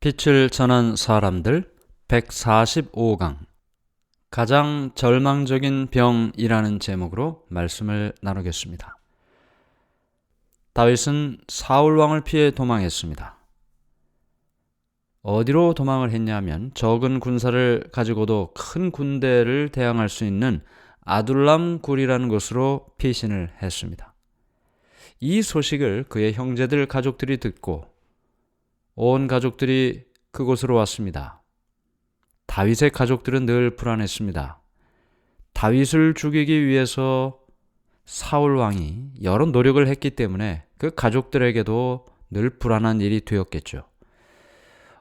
빛을 전한 사람들 145강 가장 절망적인 병이라는 제목으로 말씀을 나누겠습니다. 다윗은 사울 왕을 피해 도망했습니다. 어디로 도망을 했냐면 적은 군사를 가지고도 큰 군대를 대항할 수 있는 아둘람 굴이라는 곳으로 피신을 했습니다. 이 소식을 그의 형제들 가족들이 듣고 온 가족들이 그곳으로 왔습니다. 다윗의 가족들은 늘 불안했습니다. 다윗을 죽이기 위해서 사울 왕이 여러 노력을 했기 때문에 그 가족들에게도 늘 불안한 일이 되었겠죠.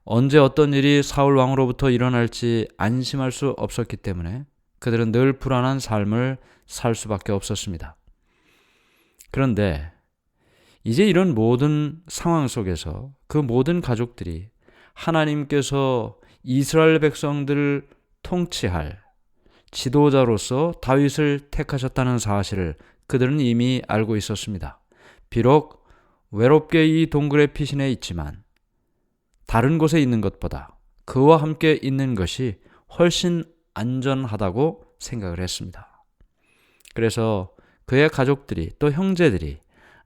언제 어떤 일이 사울 왕으로부터 일어날지 안심할 수 없었기 때문에 그들은 늘 불안한 삶을 살 수밖에 없었습니다. 그런데 이제 이런 모든 상황 속에서 그 모든 가족들이 하나님께서 이스라엘 백성들을 통치할 지도자로서 다윗을 택하셨다는 사실을 그들은 이미 알고 있었습니다. 비록 외롭게 이 동굴에 피신해 있지만 다른 곳에 있는 것보다 그와 함께 있는 것이 훨씬 안전하다고 생각을 했습니다. 그래서 그의 가족들이 또 형제들이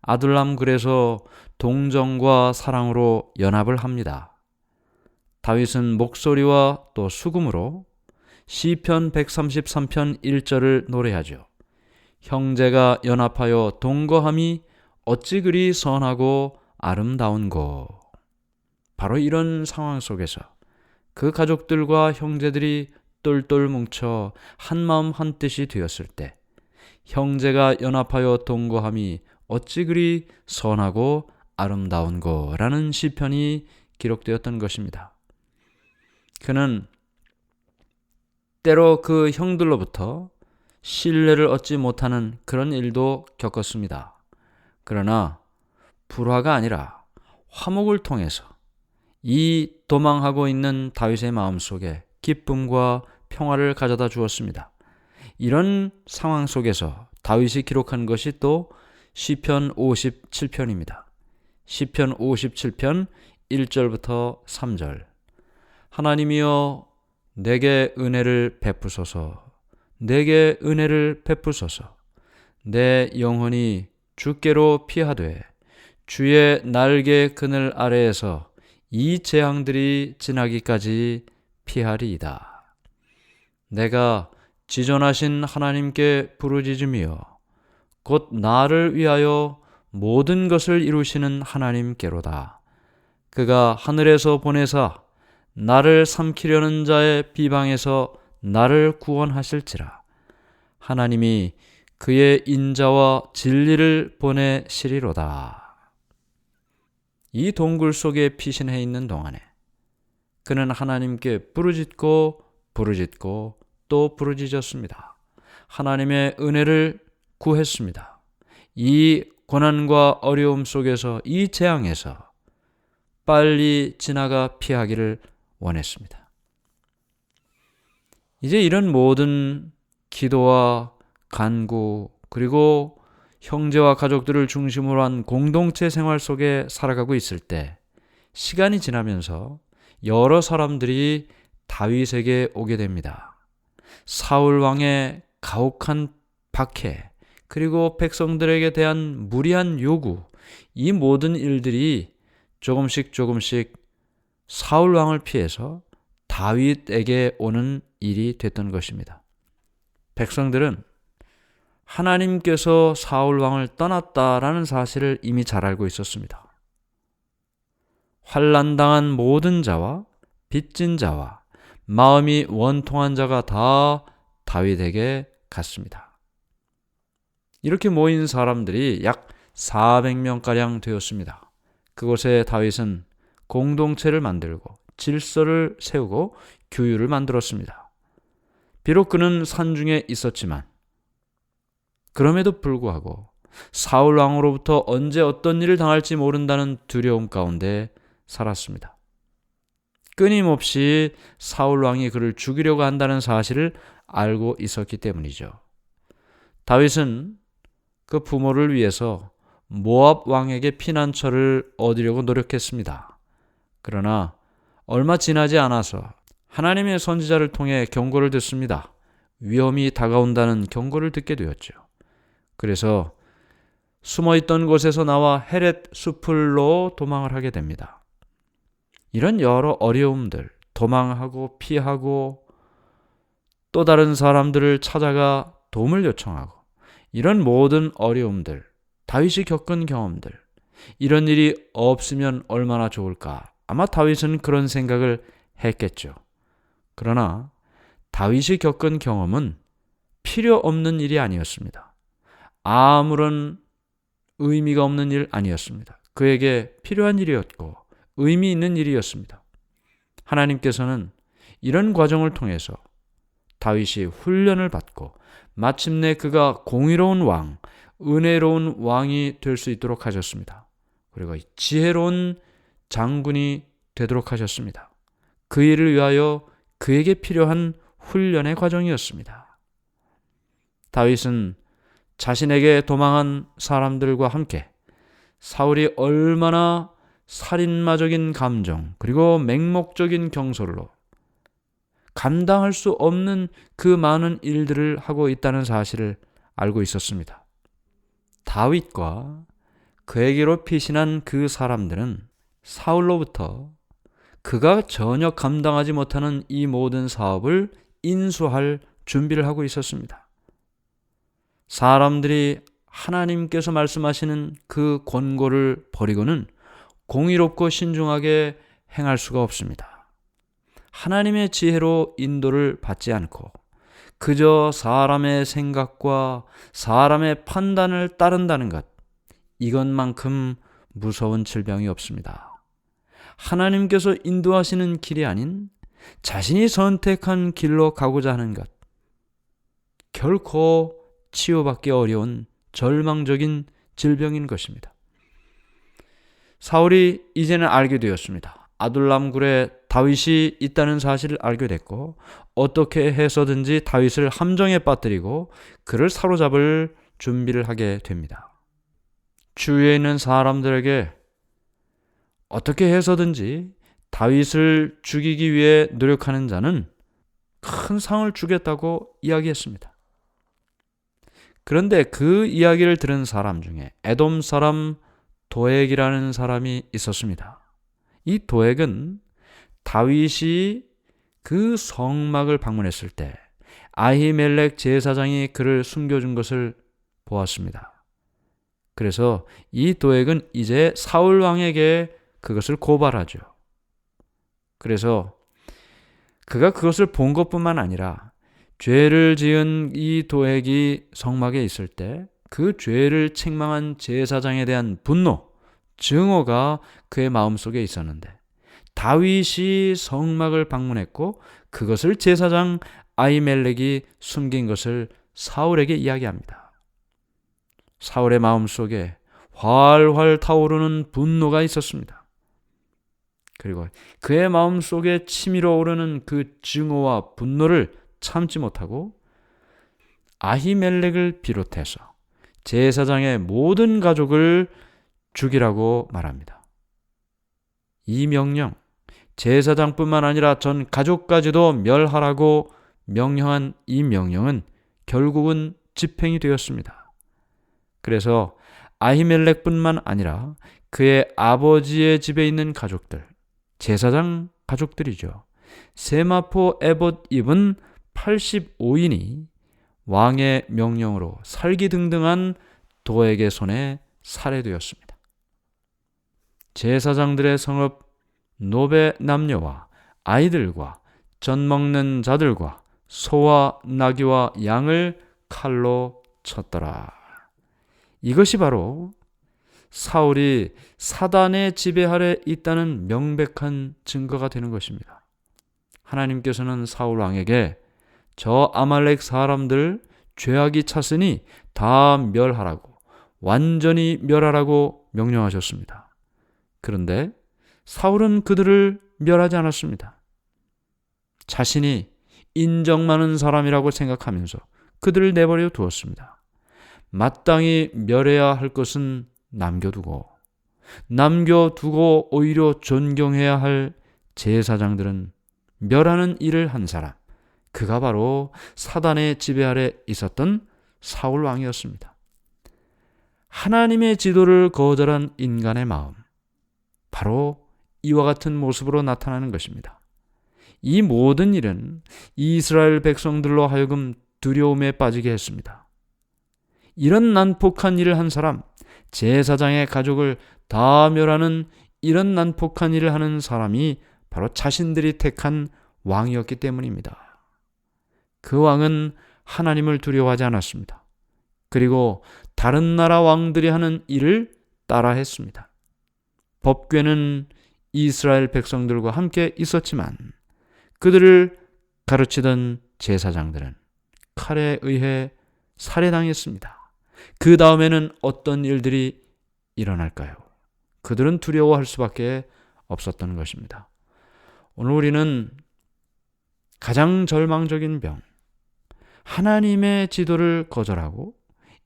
아둘람 굴에서 동정과 사랑으로 연합을 합니다. 다윗은 목소리와 또 수금으로 시편 133편 1절을 노래하죠. 형제가 연합하여 동거함이 어찌 그리 선하고 아름다운고. 바로 이런 상황 속에서 그 가족들과 형제들이 똘똘 뭉쳐 한마음 한뜻이 되었을 때 형제가 연합하여 동거함이 어찌 그리 선하고 아름다운고라는 시편이 기록되었던 것입니다. 그는 때로 그 형들로부터 신뢰를 얻지 못하는 그런 일도 겪었습니다. 그러나 불화가 아니라 화목을 통해서 이 도망하고 있는 다윗의 마음속에 기쁨과 평화를 가져다 주었습니다. 이런 상황 속에서 다윗이 기록한 것이 또 시편 57편입니다. 시편 57편 1절부터 3절. 하나님이여 내게 은혜를 베푸소서. 내게 은혜를 베푸소서. 내 영혼이 주께로 피하되 주의 날개 그늘 아래에서 이 재앙들이 지나기까지 피하리이다. 내가 지존하신 하나님께 부르짖으며 곧 나를 위하여 모든 것을 이루시는 하나님께로다. 그가 하늘에서 보내사 나를 삼키려는 자의 비방에서 나를 구원하실지라. 하나님이 그의 인자와 진리를 보내시리로다. 이 동굴 속에 피신해 있는 동안에 그는 하나님께 부르짖고 또 부르짖었습니다. 하나님의 은혜를 구했습니다. 이 고난과 어려움 속에서 이 재앙에서 빨리 지나가 피하기를 원했습니다. 이제 이런 모든 기도와 간구 그리고 형제와 가족들을 중심으로 한 공동체 생활 속에 살아가고 있을 때 시간이 지나면서 여러 사람들이 다윗에게 오게 됩니다. 사울 왕의 가혹한 박해 그리고 백성들에게 대한 무리한 요구, 이 모든 일들이 조금씩 사울 왕을 피해서 다윗에게 오는 일이 됐던 것입니다. 백성들은 하나님께서 사울 왕을 떠났다라는 사실을 이미 잘 알고 있었습니다. 환난당한 모든 자와 빚진 자와 마음이 원통한 자가 다 다윗에게 갔습니다. 이렇게 모인 사람들이 약 400명가량 되었습니다. 그곳에 다윗은 공동체를 만들고 질서를 세우고 규율을 만들었습니다. 비록 그는 산중에 있었지만 그럼에도 불구하고 사울 왕으로부터 언제 어떤 일을 당할지 모른다는 두려움 가운데 살았습니다. 끊임없이 사울 왕이 그를 죽이려고 한다는 사실을 알고 있었기 때문이죠. 다윗은 그 부모를 위해서 모압 왕에게 피난처를 얻으려고 노력했습니다. 그러나 얼마 지나지 않아서 하나님의 선지자를 통해 경고를 듣습니다. 위험이 다가온다는 경고를 듣게 되었죠. 그래서 숨어있던 곳에서 나와 헤렛 숲을로 도망을 하게 됩니다. 이런 여러 어려움들, 도망하고 피하고 또 다른 사람들을 찾아가 도움을 요청하고, 이런 모든 어려움들, 다윗이 겪은 경험들, 이런 일이 없으면 얼마나 좋을까? 아마 다윗은 그런 생각을 했겠죠. 그러나 다윗이 겪은 경험은 필요 없는 일이 아니었습니다. 아무런 의미가 없는 일 아니었습니다. 그에게 필요한 일이었고 의미 있는 일이었습니다. 하나님께서는 이런 과정을 통해서 다윗이 훈련을 받고 마침내 그가 공의로운 왕, 은혜로운 왕이 될 수 있도록 하셨습니다. 그리고 지혜로운 장군이 되도록 하셨습니다. 그 일을 위하여 그에게 필요한 훈련의 과정이었습니다. 다윗은 자신에게 도망한 사람들과 함께 사울이 얼마나 살인마적인 감정 그리고 맹목적인 경솔로 감당할 수 없는 그 많은 일들을 하고 있다는 사실을 알고 있었습니다. 다윗과 그에게로 피신한 그 사람들은 사울로부터 그가 전혀 감당하지 못하는 이 모든 사업을 인수할 준비를 하고 있었습니다. 사람들이 하나님께서 말씀하시는 그 권고를 버리고는 공의롭고 신중하게 행할 수가 없습니다. 하나님의 지혜로 인도를 받지 않고 그저 사람의 생각과 사람의 판단을 따른다는 것, 이것만큼 무서운 질병이 없습니다. 하나님께서 인도하시는 길이 아닌 자신이 선택한 길로 가고자 하는 것, 결코 치유받기 어려운 절망적인 질병인 것입니다. 사울이 이제는 알게 되었습니다. 아둘람 굴에 다윗이 있다는 사실을 알게 됐고, 어떻게 해서든지 다윗을 함정에 빠뜨리고 그를 사로잡을 준비를 하게 됩니다. 주위에 있는 사람들에게 어떻게 해서든지 다윗을 죽이기 위해 노력하는 자는 큰 상을 주겠다고 이야기했습니다. 그런데 그 이야기를 들은 사람 중에 에돔 사람 도액이라는 사람이 있었습니다. 이 도액은 다윗이 그 성막을 방문했을 때 아히멜렉 제사장이 그를 숨겨준 것을 보았습니다. 그래서 이 도액은 이제 사울 왕에게 그것을 고발하죠. 그래서 그가 그것을 본 것뿐만 아니라 죄를 지은 이 도액이 성막에 있을 때 그 죄를 책망한 제사장에 대한 분노, 증오가 그의 마음속에 있었는데, 다윗이 성막을 방문했고 그것을 제사장 아히멜렉이 숨긴 것을 사울에게 이야기합니다. 사울의 마음속에 활활 타오르는 분노가 있었습니다. 그리고 그의 마음속에 치밀어 오르는 그 증오와 분노를 참지 못하고 아히멜렉을 비롯해서 제사장의 모든 가족을 죽이라고 말합니다. 이 명령, 제사장뿐만 아니라 전 가족까지도 멸하라고 명령한 이 명령은 결국은 집행이 되었습니다. 그래서 아히멜렉뿐만 아니라 그의 아버지의 집에 있는 가족들, 제사장 가족들이죠. 세마포 에봇 입은 85인이 왕의 명령으로 살기등등한 도액의 손에 살해되었습니다. 제사장들의 성읍 노베 남녀와 아이들과 젖 먹는 자들과 소와 나귀와 양을 칼로 쳤더라. 이것이 바로 사울이 사단의 지배 아래 있다는 명백한 증거가 되는 것입니다. 하나님께서는 사울 왕에게 저 아말렉 사람들 죄악이 찼으니 다 멸하라고, 완전히 멸하라고 명령하셨습니다. 그런데 사울은 그들을 멸하지 않았습니다. 자신이 인정 많은 사람이라고 생각하면서 그들을 내버려 두었습니다. 마땅히 멸해야 할 것은 남겨두고 오히려 존경해야 할 제사장들은 멸하는 일을 한 사람, 그가 바로 사단의 지배 아래 있었던 사울 왕이었습니다. 하나님의 지도를 거절한 인간의 마음, 바로 이와 같은 모습으로 나타나는 것입니다. 이 모든 일은 이스라엘 백성들로 하여금 두려움에 빠지게 했습니다. 이런 난폭한 일을 한 사람, 제사장의 가족을 다 멸하는 이런 난폭한 일을 하는 사람이 바로 자신들이 택한 왕이었기 때문입니다. 그 왕은 하나님을 두려워하지 않았습니다. 그리고 다른 나라 왕들이 하는 일을 따라했습니다. 법궤는 이스라엘 백성들과 함께 있었지만 그들을 가르치던 제사장들은 칼에 의해 살해당했습니다. 그 다음에는 어떤 일들이 일어날까요? 그들은 두려워할 수밖에 없었던 것입니다. 오늘 우리는 가장 절망적인 병, 하나님의 지도를 거절하고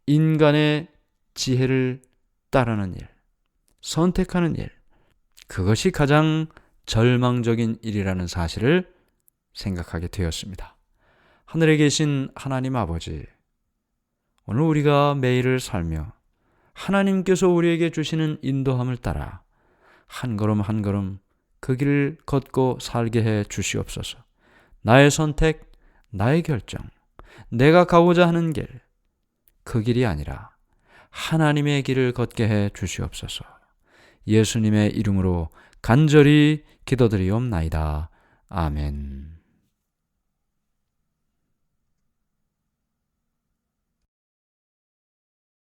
인간의 지혜를 따르는 일, 선택하는 일, 그것이 가장 절망적인 일이라는 사실을 생각하게 되었습니다. 하늘에 계신 하나님 아버지, 오늘 우리가 매일을 살며 하나님께서 우리에게 주시는 인도함을 따라 한 걸음 한 걸음 그 길을 걷고 살게 해 주시옵소서. 나의 선택, 나의 결정, 내가 가고자 하는 길, 그 길이 아니라 하나님의 길을 걷게 해 주시옵소서. 예수님의 이름으로 간절히 기도드리옵나이다. 아멘.